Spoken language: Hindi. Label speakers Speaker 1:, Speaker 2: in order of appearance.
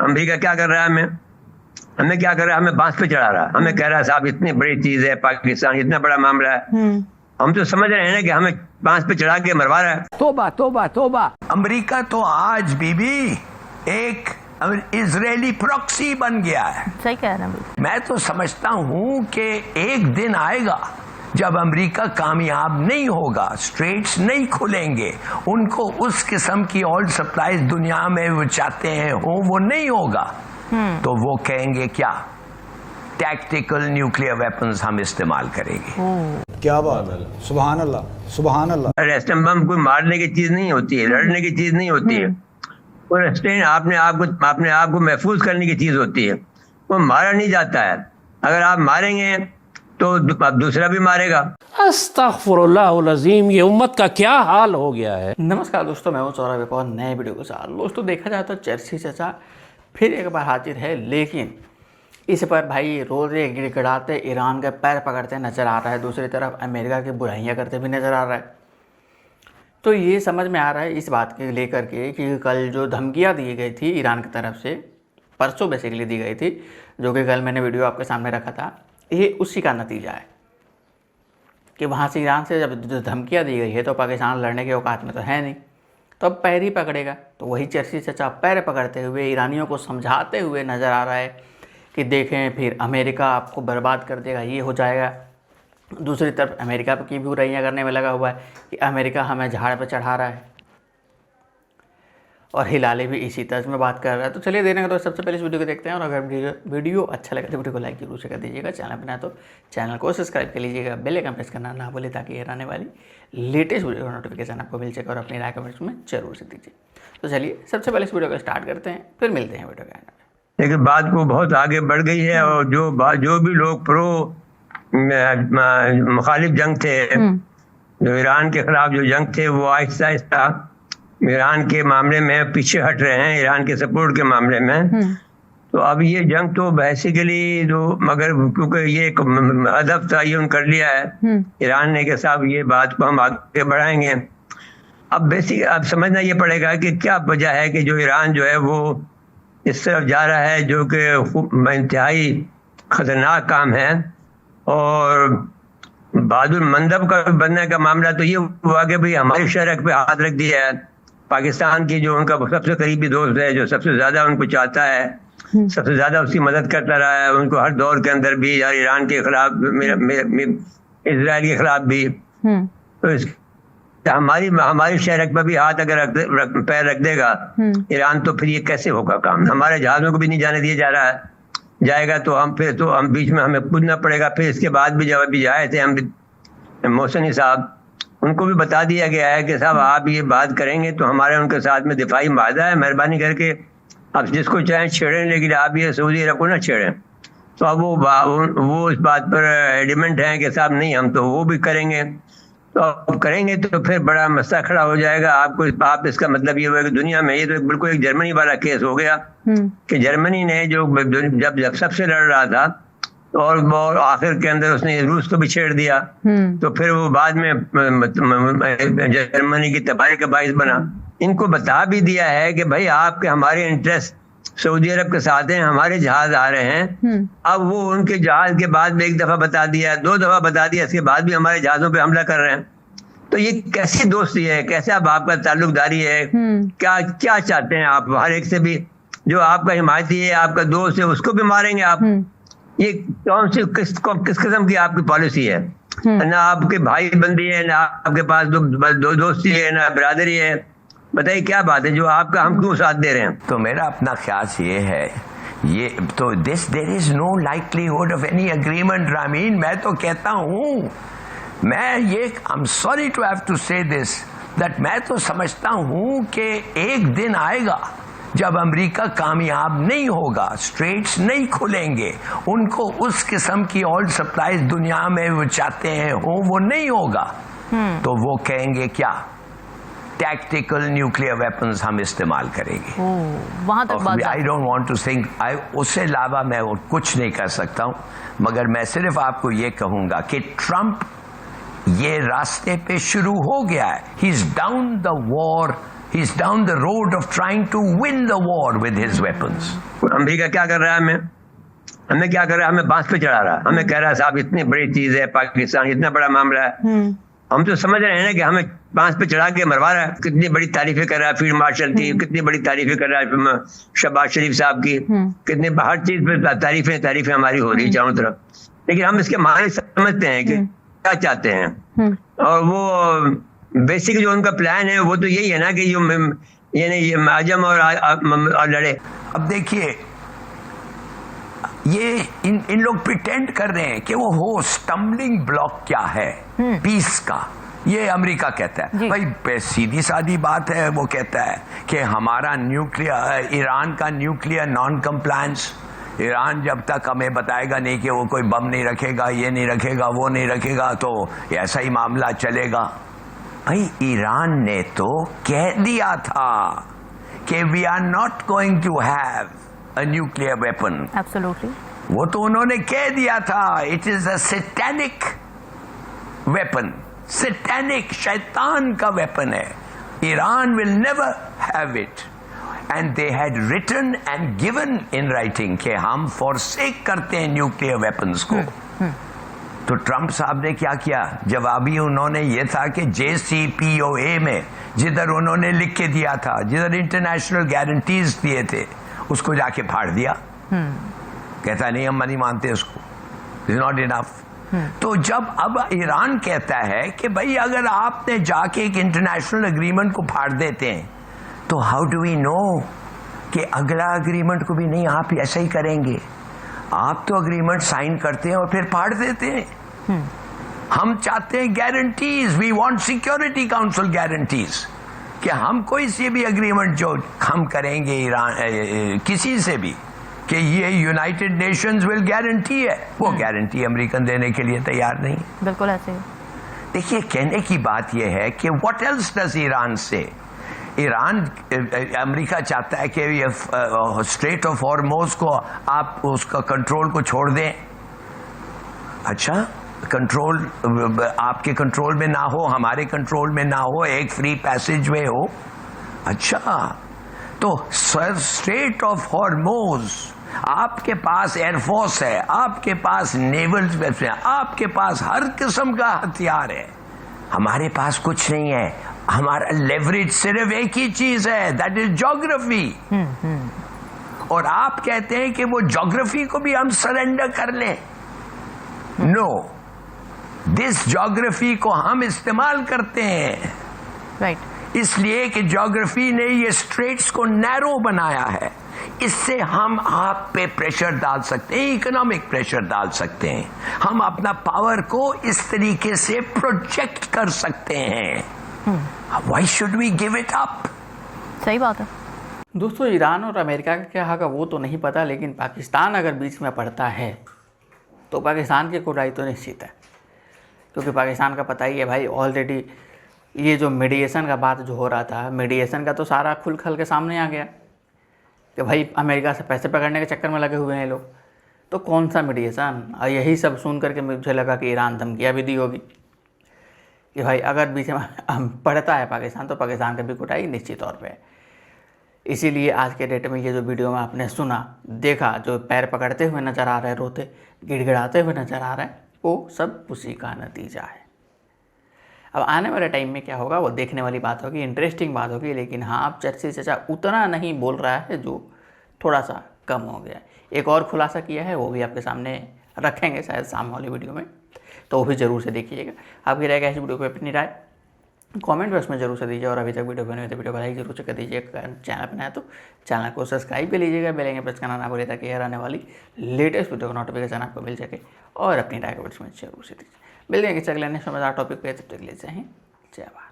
Speaker 1: अमेरिका क्या कर रहा है, हमें क्या कर रहा है, हमें बांस पे चढ़ा रहा है। हमें कह रहा है साहब इतनी बड़ी चीज है पाकिस्तान, इतना बड़ा मामला है, हम तो समझ रहे हैं ना कि हमें बांस पे चढ़ा के मरवा रहा है।
Speaker 2: तोबा तोबा तोबा।
Speaker 3: अमेरिका तो आज बीबी एक इजरायली प्रॉक्सी बन गया है।
Speaker 4: सही कह रहे हैं।
Speaker 3: मैं तो समझता हूं कि एक दिन आएगा जब अमेरिका कामयाब नहीं होगा, स्ट्रेट्स नहीं खुलेंगे, उनको उस किस्म की ऑयल सप्लाईज दुनिया में वो चाहते हैं वो नहीं होगा, तो वो कहेंगे क्या, टैक्टिकल न्यूक्लियर वेपन्स हम इस्तेमाल करेंगे।
Speaker 5: क्या बात है, सुभान अल्लाह सुभान अल्लाह।
Speaker 1: एटम बम कोई मारने की चीज नहीं होती है, लड़ने की चीज नहीं होती है, और अपने आप को महफूज करने की चीज होती है। वो मारा नहीं जाता है, अगर आप मारेंगे तो अब दूसरा भी मारेगा।
Speaker 2: अस्तगफुरुल्लाह अज़ीम, ये उम्मत का क्या हाल हो गया है।
Speaker 6: नमस्कार दोस्तों, मैं हूं सौरभ, एक और नए वीडियो के साथ। दोस्तों देखा जाए तो चर्ची चाचा फिर एक बार हाजिर है, लेकिन इस पर भाई रोज़ गिड़गिड़ाते ईरान के पैर पकड़ते नज़र आ रहा है, दूसरी तरफ अमेरिका की बुराइयां करते भी नज़र आ रहा है। तो ये समझ में आ रहा है इस बात के लेकर के कि कल जो धमकियाँ दी गई थी ईरान की तरफ से, परसों बेसिकली दी गई थी, जो कि कल मैंने वीडियो आपके सामने रखा था, ये उसी का नतीजा है कि वहाँ से ईरान से जब धमकियाँ दी गई है तो पाकिस्तान लड़ने के औकात में तो है नहीं, तो अब पैर ही पकड़ेगा। तो वही चर्ची चाचा पैर पकड़ते हुए ईरानियों को समझाते हुए नज़र आ रहा है कि देखें फिर अमेरिका आपको बर्बाद कर देगा, ये हो जाएगा। दूसरी तरफ अमेरिका की भी बुराइयाँ करने में लगा हुआ है कि अमेरिका हमें झाड़ पर चढ़ा रहा है, और हिलाले भी इसी तर्ज में बात कर रहा है। तो चलिए देने का तो सबसे पहले इस वीडियो को देखते हैं, और अगर वीडियो अच्छा लगे तो वीडियो को लाइक जरूर से कर दीजिएगा, चैनल पर ना तो चैनल को सब्सक्राइब कर लीजिएगा, बेल आइकन प्रेस करना ना भूलें ताकि आने वाली लेटेस्ट वीडियो का नोटिफिकेशन आपको मिल सके, और अपनी राय कमेंट्स में जरूर से दीजिए। तो चलिए सबसे पहले इस वीडियो को स्टार्ट करते हैं, फिर मिलते हैं वीडियो के आगे।
Speaker 1: लेकिन बात को बहुत आगे बढ़ गई है, और जो भी लोग प्रो मुखालिफ जंग थे, जो ईरान के खिलाफ जो जंग थे, वो आहिस्ता आहिस्ता ईरान के मामले में पीछे हट रहे हैं, ईरान के सपोर्ट के मामले में। तो अब ये जंग तो बेसिकली जो, मगर क्योंकि ये एक हदफ तयन कर लिया है ईरान ने कि साहब ये बात को हम आगे बढ़ाएंगे। अब समझना ये पड़ेगा कि क्या वजह है कि जो ईरान जो है वो इस तरफ जा रहा है, जो कि इंतहाई खतरनाक काम है। और बहादुर मंदब का बनने का मामला तो ये हुआ कि भाई हमारी शरक पे हाथ रख दिया है, पाकिस्तान की जो उनका सबसे करीबी दोस्त है, जो सबसे ज्यादा उनको चाहता है, सबसे ज्यादा उसकी मदद करता रहा है, उनको हर दौर के अंदर भी, और ईरान के खिलाफ, इजराइल के खिलाफ भी। तो हमारी शहरक पर भी हाथ अगर पैर रख देगा ईरान, तो फिर ये कैसे होगा काम। हमारे जहाजों को भी नहीं जाने दिया जा रहा है, जाएगा तो हम बीच में हमें कूदना पड़ेगा। फिर इसके बाद भी जब अभी जाए थे हम मोहसिनी साहब, उनको भी बता दिया गया है कि साहब आप ये बात करेंगे तो हमारे उनके साथ में दिफाई मादा है, मेहरबानी करके आप जिसको चाहें छेड़ें, लेकिन आप ये सऊदी अरब को ना छेड़ें। तो अब वो इस बात पर एडमेंट हैं कि साहब नहीं, हम तो वो भी करेंगे। तो अब करेंगे तो फिर बड़ा मसला खड़ा हो जाएगा। आप इसका मतलब ये हुआ कि दुनिया में ये तो बिल्कुल एक जर्मनी वाला केस हो गया कि जर्मनी ने जब सबसे लड़ रहा था, और आखिर के अंदर उसने रूस को भी छेड़ दिया, तो फिर वो बाद में जर्मनी की तबाही का बाइस बना। इनको बता भी दिया है कि भाई आपके हमारे इंटरेस्ट सऊदी अरब के साथ हैं, हमारे जहाज आ रहे हैं। अब वो उनके जहाज के बाद में एक दफा बता दिया, 2 दफा बता दिया, इसके बाद भी हमारे जहाजों पे हमला कर रहे हैं। तो ये कैसी दोस्ती है, कैसे अब आपका ताल्लुकदारी है, क्या क्या चाहते हैं आप हर एक से भी? जो आपका हिमायती है, आपका दोस्त है, उसको भी मारेंगे आप? ये कौन सी किस किस्म की आपकी पॉलिसी है? ना आपके भाई बंदी है, ना आपके पास दोस्ती है, ना बिरादरी है। बताइए क्या बात है जो आपका हम क्यों साथ दे रहे हैं?
Speaker 3: तो मेरा अपना ख्याल ये है, ये तो there is no likelihood of any agreement. Ramin, मैं तो कहता हूँ, मैं ये I am sorry to have to say this, that मैं तो समझता हूँ कि एक दिन आएगा जब अमेरिका कामयाब नहीं होगा, स्ट्रेट्स नहीं खुलेंगे, उनको उस किस्म की ऑयल सप्लाईज दुनिया में वो चाहते हैं वो नहीं होगा, तो वो कहेंगे क्या, टैक्टिकल न्यूक्लियर वेपन्स हम इस्तेमाल करेंगे।
Speaker 4: वहां तक बात,
Speaker 3: I don't want to think, उससे अलावा मैं कुछ नहीं कर सकता हूं। मगर मैं सिर्फ आपको ये कहूंगा कि ट्रंप ये रास्ते पे शुरू हो गया है, he is down the war He is down the road of trying to win the war with his weapons.
Speaker 1: America क्या कर रहा है? हमें क्या कर रहा है? हमें बांस पे चढ़ा रहा है। हमें कह रहा है साहब इतनी बड़ी चीज है पाकिस्तान, इतना बड़ा मामला है। हम तो समझ रहे हैं ना कि हमें बांस पे चढ़ा के मरवा रहा है। कितनी बड़ी तारीफें कर रहा है फील्ड मार्शल की, कितनी बड़ी तारीफें कर रहा है शहबाज शरीफ साहब की, कितनी हर चीज पे तारीफें हमारी हो रही है चारों तरफ। लेकिन हम इसके मायने समझते हैं कि क्या चाहते हैं, और वो बेसिक जो उनका प्लान है वो तो यही है ना कि ये आजम और लड़े।
Speaker 3: अब देखिए, ये इन लोग प्रिटेंड कर रहे हैं कि वो हो स्टम्बलिंग ब्लॉक क्या है पीस का, ये अमेरिका कहता है। भाई सीधी सादी बात है, वो कहता है कि हमारा न्यूक्लियर, ईरान का न्यूक्लियर नॉन कंप्लायंस, ईरान जब तक हमें बताएगा नहीं कि वो कोई बम नहीं रखेगा, ये नहीं रखेगा, वो नहीं रखेगा, तो ऐसा ही मामला चलेगा। भाई ईरान ने तो कह दिया था कि we are not going to have a nuclear weapon.
Speaker 4: Absolutely.
Speaker 3: वो तो उन्होंने कह दिया था, it is a satanic weapon, satanic, शैतान का weapon है, Iran will never have it, and they had written and given in writing कि हम forsake करते हैं nuclear weapons को। तो ट्रंप साहब ने क्या किया? जवाबी उन्होंने ये था कि JCPOA में जिधर उन्होंने लिख के दिया था, जिधर इंटरनेशनल गारंटीज दिए थे, उसको जाके फाड़ दिया। कहता नहीं हम नहीं मानते उसको, इज नॉट इनफ। तो जब अब ईरान कहता है कि भाई अगर आपने जाके एक इंटरनेशनल एग्रीमेंट को फाड़ देते हैं, तो हाउ डू वी नो कि अगला एग्रीमेंट को भी नहीं आप ऐसा ही करेंगे? आप तो एग्रीमेंट साइन करते हैं और फिर फाड़ देते हैं। हम चाहते हैं guarantees, we want security council guarantees कि हम कोई से भी एग्रीमेंट जो हम करेंगे ईरान किसी से भी, कि ये यूनाइटेड नेशंस विल गारंटी है, वो गारंटी अमेरिकन देने के लिए तैयार नहीं।
Speaker 4: बिल्कुल ऐसे ही।
Speaker 3: देखिए, कहने की बात यह है कि व्हाट एल्स डज ईरान से? ईरान, अमेरिका चाहता है कि ये स्ट्रेट ऑफ हॉर्मोज को आप उसका कंट्रोल को छोड़ दें। अच्छा, कंट्रोल आपके कंट्रोल में ना हो, हमारे कंट्रोल में ना हो, एक फ्री पैसेज वे हो। अच्छा, तो स्ट्रेट ऑफ हॉर्मोज, आपके पास एयरफोर्स है, आपके पास नेवल है, आपके पास हर किस्म का हथियार है, हमारे पास कुछ नहीं है। हमारा लेवरेज सिर्फ एक ही चीज है, दैट इज ज्योग्राफी। और आप कहते हैं कि वो ज्योग्राफी को भी हम सरेंडर कर लें। नो, दिस ज्योग्राफी को हम इस्तेमाल करते हैं,
Speaker 4: राइट,
Speaker 3: इसलिए कि ज्योग्राफी ने ये स्ट्रेट्स को नैरो बनाया है। इससे हम आप पे प्रेशर डाल सकते हैं, इकोनॉमिक प्रेशर डाल सकते हैं, हम अपना पावर को इस तरीके से प्रोजेक्ट कर सकते हैं। Why should we give it up?
Speaker 4: सही बात है।
Speaker 6: दोस्तों, ईरान और अमेरिका का क्या होगा वो तो नहीं पता, लेकिन पाकिस्तान अगर बीच में पड़ता है तो पाकिस्तान की कुटाई तो निश्चित है, क्योंकि पाकिस्तान का पता ही है भाई। ऑलरेडी ये जो मीडिएशन का बात जो हो रहा था, मीडिएशन का तो सारा खुल खल के सामने आ गया कि भाई अमेरिका से पैसे पकड़ने के चक्कर में लगे हुए हैं लोग। तो कौन सा मीडिएशन? और यही सब सुन करके मुझे लगा कि ईरान धमकियाँ भी दी होगी कि भाई अगर बीच में पड़ता है पाकिस्तान तो पाकिस्तान का भी कुटाई निश्चित तौर पे है। इसीलिए आज के डेट में ये जो वीडियो में आपने सुना, देखा, जो पैर पकड़ते हुए नज़र आ रहे, रोते गिड़गिड़ाते हुए नज़र आ रहे हैं, वो सब उसी का नतीजा है। अब आने वाले टाइम में क्या होगा वो देखने वाली बात होगी, इंटरेस्टिंग बात होगी। लेकिन हाँ, अब चर्ची चाचा उतना नहीं बोल रहा है जो थोड़ा सा कम हो गया। एक और खुलासा किया है, वो भी आपके सामने रखेंगे शायद सामने वाली वीडियो में, तो वो भी ज़रूर से देखिएगा। आपकी राय इस वीडियो पर अपनी राय कमेंट बॉक्स में जरूर से दीजिए। और अभी तक वीडियो बने हुए तो वीडियो को लाइक जरूर से कर दीजिएगा। चैनल पर नया तो चैनल को सब्सक्राइब कर लीजिएगा, बेल आइकन प्रेस करना ना भूलिए ताकि यह आने वाली लेटेस्ट वीडियो का नोटिफिकेशन आपको मिल सके। और अपनी राय कमेंट्स में जरूर से दीजिए। मिलते हैं अगले नेक्स्ट मजेदार टॉपिक पे, तब तक के लिए जय हिंद, जय भारत।